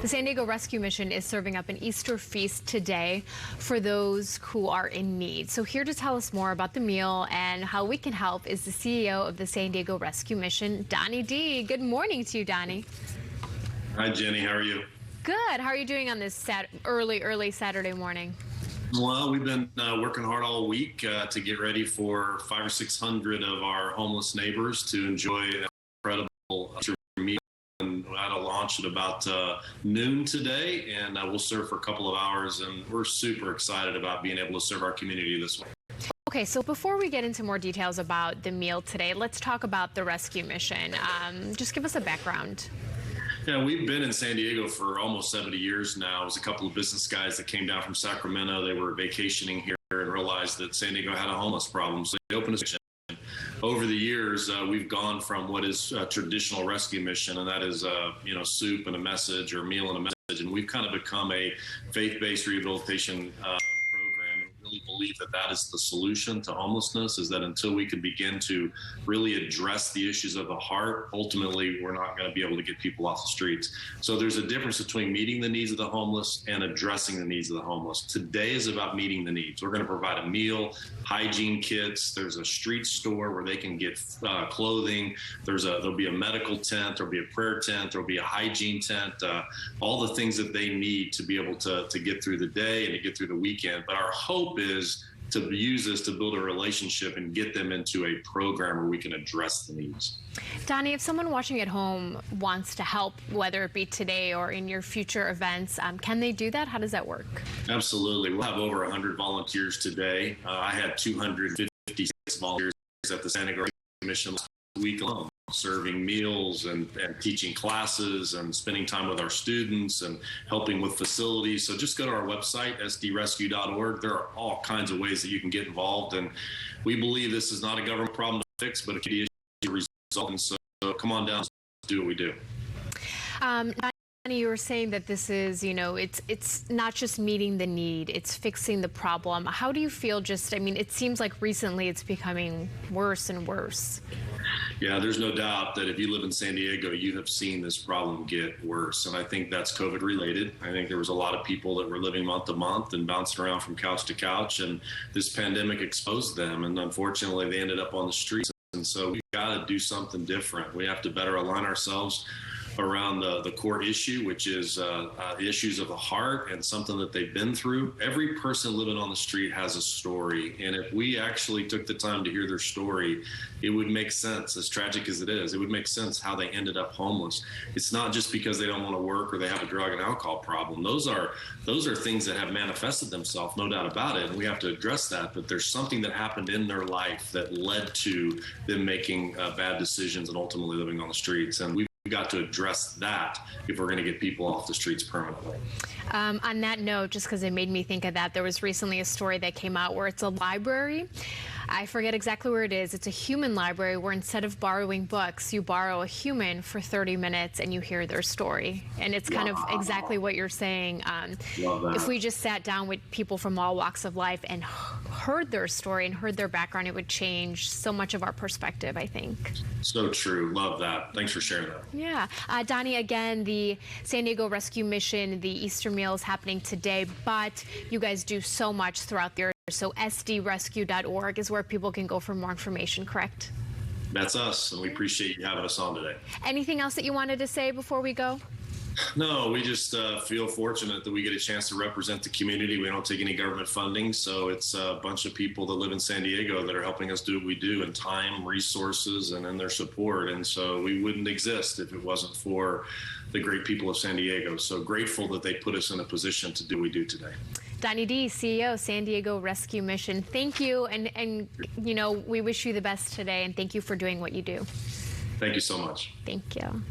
The San Diego Rescue Mission is serving up an Easter feast today for those who are in need. So here to tell us more about the meal and how we can help is the CEO of the San Diego Rescue Mission, Donnie D. Good morning to you, Donnie. Hi, Jenny. How are you? Good. How are you doing on this early Saturday morning? Well, we've been working hard all week to get ready for 500 or 600 of our homeless neighbors to enjoy an incredible Easter meal. And we're at a launch at about noon today, and we'll serve for a couple of hours. And we're super excited about being able to serve our community this way. Okay, so before we get into more details about the meal today, let's talk about the rescue mission. Just give us a background. Yeah, we've been in San Diego for almost 70 years now. It was a couple of business guys that came down from Sacramento. They were vacationing here and realized that San Diego had a homeless problem, so they opened a mission. Over the years, we've gone from what is a traditional rescue mission, and that is, soup and a message or meal and a message, and we've kind of become a faith-based rehabilitation program. Really believe that that is the solution to homelessness, is that until we can begin to really address the issues of the heart, ultimately we're not going to be able to get people off the streets. So there's a difference between meeting the needs of the homeless and addressing the needs of the homeless. Today is about meeting the needs. We're going to provide a meal, hygiene kits. There's a street store where they can get clothing. There'll be a medical tent. There'll be a prayer tent. There'll be a hygiene tent. All the things that they need to be able to get through the day and to get through the weekend. But our hope is to use this to build a relationship and get them into a program where we can address the needs. Donnie, if someone watching at home wants to help, whether it be today or in your future events, can they do that? How does that work? Absolutely. We'll have over 100 volunteers today. I had 256 volunteers at the San Diego Rescue Mission last week alone, serving meals and teaching classes and spending time with our students and helping with facilities. So just go to our website, sdrescue.org. There are all kinds of ways that you can get involved. And we believe this is not a government problem to fix, but a community issue to resolve. And so come on down, let's do what we do. You were saying that this is, it's not just meeting the need, it's fixing the problem. How do you feel it seems like recently it's becoming worse and worse. Yeah, there's no doubt that if you live in San Diego, you have seen this problem get worse. And I think that's COVID related. I think there was a lot of people that were living month to month and bouncing around from couch to couch, and this pandemic exposed them. And unfortunately, they ended up on the streets. And so we've got to do something different. We have to better align ourselves around the core issue, which is issues of the heart and something that they've been through. Every person living on the street has a story. And if we actually took the time to hear their story, it would make sense, as tragic as it is. It would make sense how they ended up homeless. It's not just because they don't want to work or they have a drug and alcohol problem. Those are things that have manifested themselves, no doubt about it. And we have to address that. But there's something that happened in their life that led to them making bad decisions and ultimately living on the streets. And we've got to address that if we're going to get people off the streets permanently. On that note, just because it made me think of that, there was recently a story that came out where it's a library. I forget exactly where it is. It's a human library where instead of borrowing books, you borrow a human for 30 minutes and you hear their story. And it's kind of exactly what you're saying. If we just sat down with people from all walks of life and heard their story and heard their background, it would change so much of our perspective, I think. So true. Love that. Thanks for sharing that. Yeah. Donnie, again, the San Diego Rescue Mission, the Easter meal is happening today, but you guys do so much throughout the year. So sdrescue.org is where people can go for more information, correct? That's us, and we appreciate you having us on today. Anything else that you wanted to say before we go? No, we just feel fortunate that we get a chance to represent the community. We don't take any government funding, so it's a bunch of people that live in San Diego that are helping us do what we do in time, resources, and in their support. And so we wouldn't exist if it wasn't for the great people of San Diego. So grateful that they put us in a position to do what we do today. Donnie D, CEO, San Diego Rescue Mission. Thank you, and we wish you the best today, and thank you for doing what you do. Thank you so much. Thank you.